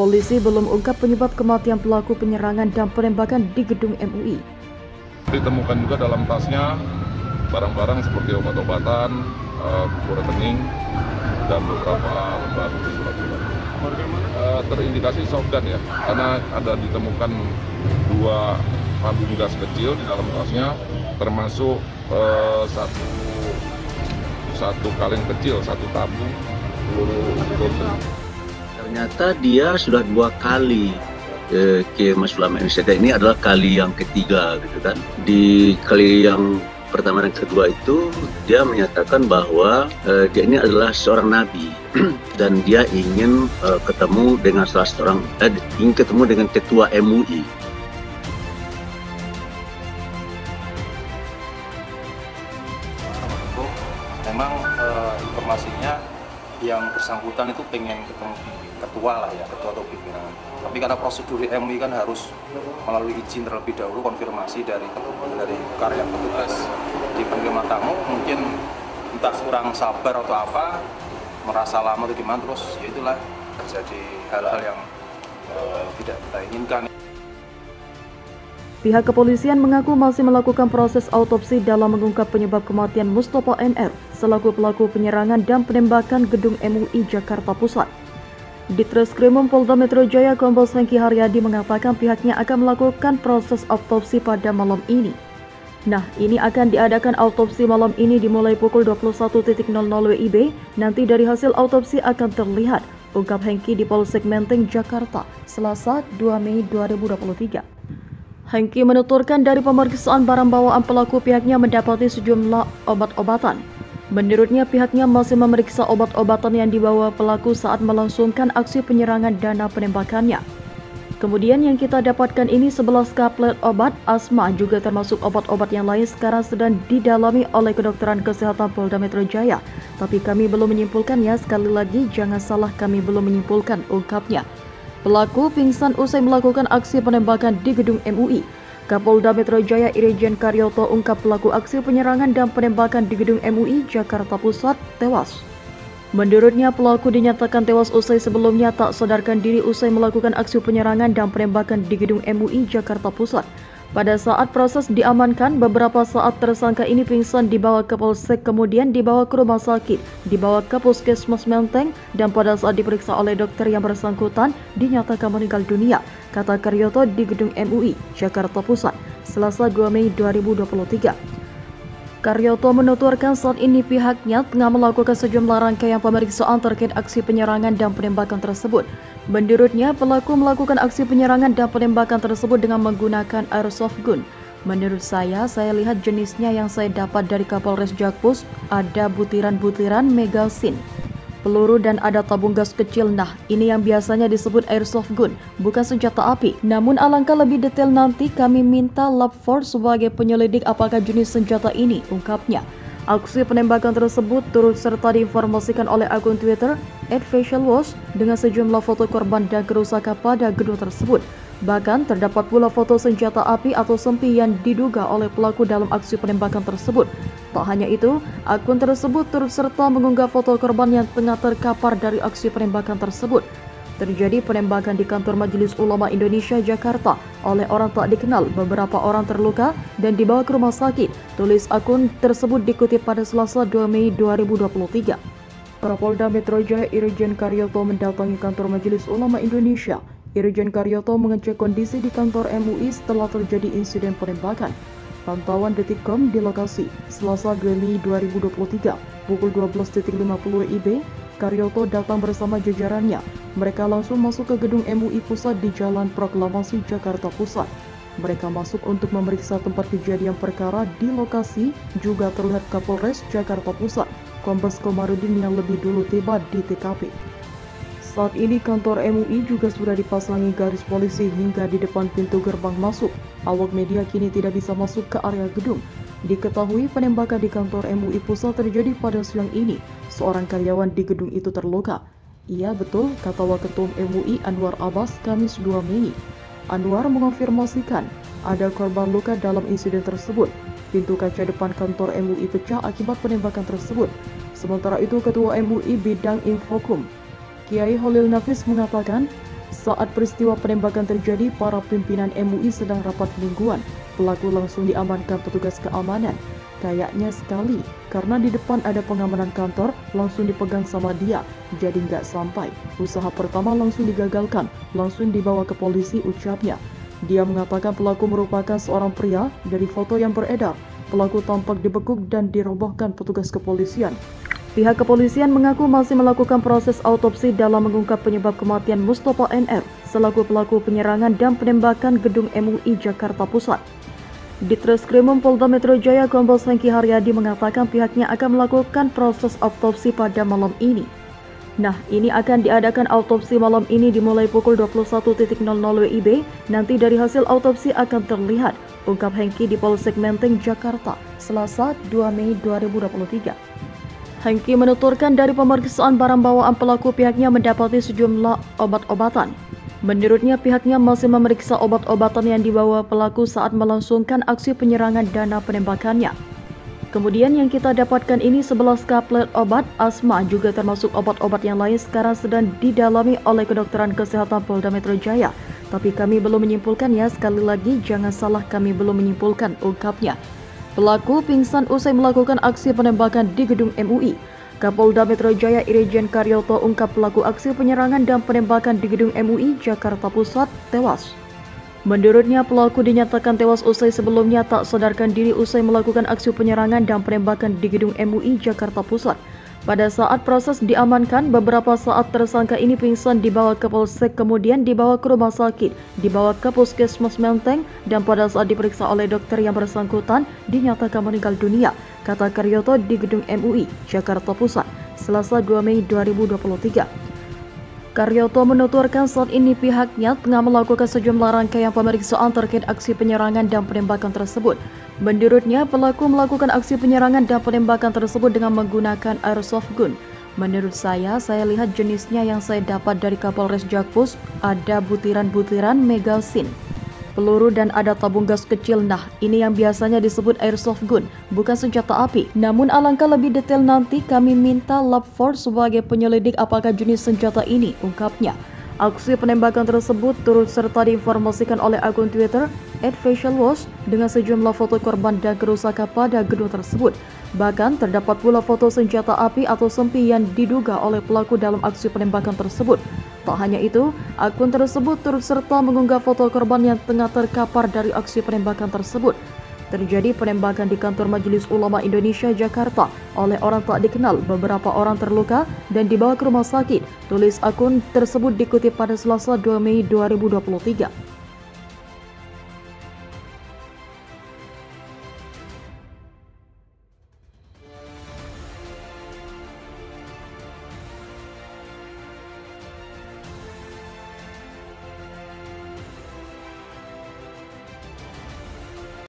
Polisi belum ungkap penyebab kematian pelaku penyerangan dan penembakan di gedung MUI. Ditemukan juga dalam tasnya barang-barang seperti obat-obatan, buku rekening, dan beberapa lembar surat-surat. Terindikasi shotgun ya, karena ada ditemukan 2 tabung gas kecil di dalam tasnya, termasuk satu kaleng kecil, 1 tabung peluru rotor. Ternyata dia sudah 2 kali ke Majelis Ulama Indonesia, dan ini adalah kali yang ketiga gitu kan. Di kali yang pertama dan kedua itu dia menyatakan bahwa dia ini adalah seorang nabi dan dia ingin ketemu dengan ingin ketemu dengan ketua MUI. Memang informasinya yang bersangkutan itu pengen ketemu ketua lah ya, ketua atau pimpinan. Tapi karena prosedur di MUI kan harus melalui izin terlebih dahulu, konfirmasi dari karya petugas di penerima tamu, mungkin entah kurang sabar atau apa, merasa lama atau gimana, terus ya itulah terjadi hal-hal yang tidak kita inginkan. Pihak kepolisian mengaku masih melakukan proses autopsi dalam mengungkap penyebab kematian Mustafa NR selaku pelaku penyerangan dan penembakan gedung MUI Jakarta Pusat. Ditreskrimum Polda Metro Jaya Kombes Hengki Haryadi mengatakan pihaknya akan melakukan proses autopsi pada malam ini. Nah, ini akan diadakan autopsi malam ini dimulai pukul 21.00 WIB. Nanti dari hasil autopsi akan terlihat, ungkap Hengki di Polsek Menteng, Jakarta, Selasa 2 Mei 2023. Hengki menuturkan dari pemeriksaan barang bawaan pelaku pihaknya mendapati sejumlah obat-obatan. Menurutnya pihaknya masih memeriksa obat-obatan yang dibawa pelaku saat melangsungkan aksi penyerangan dan penembakannya. Kemudian yang kita dapatkan ini 11 kaplet obat asma, juga termasuk obat-obat yang lain sekarang sedang didalami oleh kedokteran kesehatan Polda Metro Jaya. Tapi kami belum menyimpulkan ya, sekali lagi jangan salah, kami belum menyimpulkan, ungkapnya. Pelaku pingsan usai melakukan aksi penembakan di gedung MUI. Kapolda Metro Jaya Irjen Karyoto ungkap pelaku aksi penyerangan dan penembakan di gedung MUI Jakarta Pusat tewas. Menurutnya pelaku dinyatakan tewas usai sebelumnya tak sadarkan diri usai melakukan aksi penyerangan dan penembakan di gedung MUI Jakarta Pusat. Pada saat proses diamankan, beberapa saat tersangka ini pingsan dibawa ke Polsek, kemudian dibawa ke rumah sakit, dibawa ke Puskesmas Menteng, dan pada saat diperiksa oleh dokter yang bersangkutan dinyatakan meninggal dunia, kata Karyoto di gedung MUI Jakarta Pusat, Selasa 2 Mei 2023. Karyoto menuturkan saat ini pihaknya tengah melakukan sejumlah rangkaian pemeriksaan terkait aksi penyerangan dan penembakan tersebut. Menurutnya, pelaku melakukan aksi penyerangan dan penembakan tersebut dengan menggunakan airsoft gun. Menurut saya lihat jenisnya yang saya dapat dari Kapolres Jakpus, ada butiran-butiran megasin, peluru dan ada tabung gas kecil. Nah, ini yang biasanya disebut airsoft gun, bukan senjata api. Namun alangkah lebih detail nanti kami minta Lab 4 sebagai penyelidik apakah jenis senjata ini, ungkapnya. Aksi penembakan tersebut turut serta diinformasikan oleh akun Twitter @facialwash dengan sejumlah foto korban dan kerusakan pada gedung tersebut. Bahkan terdapat pula foto senjata api atau sempi yang diduga oleh pelaku dalam aksi penembakan tersebut. Tak hanya itu, akun tersebut turut serta mengunggah foto korban yang tengah terkapar dari aksi penembakan tersebut. Terjadi penembakan di kantor Majelis Ulama Indonesia Jakarta oleh orang tak dikenal, beberapa orang terluka dan dibawa ke rumah sakit. Tulis akun tersebut dikutip pada Selasa 2 Mei 2023. Kapolda Metro Jaya Irjen Karyoto mendatangi kantor Majelis Ulama Indonesia. Irjen Karyoto mengecek kondisi di kantor MUI setelah terjadi insiden penembakan. Pantauan Detikcom di lokasi, Selasa 2 Mei 2023, pukul 12.50 WIB, Karyoto datang bersama jajarannya. Mereka langsung masuk ke gedung MUI Pusat di Jalan Proklamasi, Jakarta Pusat. Mereka masuk untuk memeriksa tempat kejadian perkara. Di lokasi juga terlihat Kapolres Jakarta Pusat, Kombes Komarudin yang lebih dulu tiba di TKP. Saat ini kantor MUI juga sudah dipasangi garis polisi hingga di depan pintu gerbang masuk. Awak media kini tidak bisa masuk ke area gedung. Diketahui penembakan di kantor MUI Pusat terjadi pada siang ini. Seorang karyawan di gedung itu terluka. Iya betul, kata Waketum MUI Anwar Abbas Kamis 2 Mei. Anwar mengonfirmasikan ada korban luka dalam insiden tersebut. Pintu kaca depan kantor MUI pecah akibat penembakan tersebut. Sementara itu, Ketua MUI Bidang Infokum, Kiai Holil Nafis mengatakan, Saat peristiwa penembakan terjadi, para pimpinan MUI sedang rapat mingguan. Pelaku langsung diamankan petugas keamanan. Kayaknya sekali, karena di depan ada pengamanan kantor, langsung dipegang sama dia, jadi nggak sampai. Usaha pertama langsung digagalkan, langsung dibawa ke polisi, ucapnya. Dia mengatakan pelaku merupakan seorang pria. Dari foto yang beredar, pelaku tampak dibekuk dan dirobohkan petugas kepolisian. Pihak kepolisian mengaku masih melakukan proses autopsi dalam mengungkap penyebab kematian Mustopo NR selaku pelaku penyerangan dan penembakan gedung MUI Jakarta Pusat. Ditreskrimum Polda Metro Jaya Kombes Hengki Haryadi mengatakan pihaknya akan melakukan proses autopsi pada malam ini. Nah, ini akan diadakan autopsi malam ini dimulai pukul 21.00 WIB. Nanti dari hasil autopsi akan terlihat, ungkap Hengki di Polsek Menteng, Jakarta, Selasa 2 Mei 2023. Hengki menuturkan dari pemeriksaan barang bawaan pelaku pihaknya mendapati sejumlah obat-obatan. Menurutnya pihaknya masih memeriksa obat-obatan yang dibawa pelaku saat melangsungkan aksi penyerangan dana penembakannya. Kemudian yang kita dapatkan ini 11 kaplet obat asma, juga termasuk obat-obat yang lain sekarang sedang didalami oleh Kedokteran Kesehatan Polda Metro Jaya. Tapi kami belum menyimpulkan ya, sekali lagi jangan salah, kami belum menyimpulkan, ungkapnya. Pelaku pingsan usai melakukan aksi penembakan di gedung MUI. Kapolda Metro Jaya Irjen Karyoto ungkap pelaku aksi penyerangan dan penembakan di gedung MUI Jakarta Pusat tewas. Menurutnya pelaku dinyatakan tewas usai sebelumnya tak sadarkan diri usai melakukan aksi penyerangan dan penembakan di gedung MUI Jakarta Pusat. Pada saat proses diamankan, beberapa saat tersangka ini pingsan dibawa ke Polsek, kemudian dibawa ke rumah sakit, dibawa ke Puskesmas Menteng, dan pada saat diperiksa oleh dokter yang bersangkutan, dinyatakan meninggal dunia, kata Karyoto di gedung MUI, Jakarta Pusat, Selasa 2 Mei 2023. Karyoto menuturkan saat ini pihaknya tengah melakukan sejumlah rangkaian pemeriksaan terkait aksi penyerangan dan penembakan tersebut. Menurutnya, pelaku melakukan aksi penyerangan dan penembakan tersebut dengan menggunakan airsoft gun. Menurut saya lihat jenisnya yang saya dapat dari Kapolres Jakpus, ada butiran-butiran megasin, peluru dan ada tabung gas kecil. Nah, ini yang biasanya disebut airsoft gun, bukan senjata api. Namun alangkah lebih detail nanti kami minta Lab 4 sebagai penyelidik apakah jenis senjata ini, ungkapnya. Aksi penembakan tersebut turut serta diinformasikan oleh akun Twitter @facialwash dengan sejumlah foto korban dan kerusakan pada gedung tersebut. Bahkan terdapat pula foto senjata api atau sempi yang diduga oleh pelaku dalam aksi penembakan tersebut. Tak hanya itu, akun tersebut turut serta mengunggah foto korban yang tengah terkapar dari aksi penembakan tersebut. Terjadi penembakan di kantor Majelis Ulama Indonesia Jakarta oleh orang tak dikenal. Beberapa orang terluka dan dibawa ke rumah sakit. Tulis akun tersebut dikutip pada Selasa 2 Mei 2023.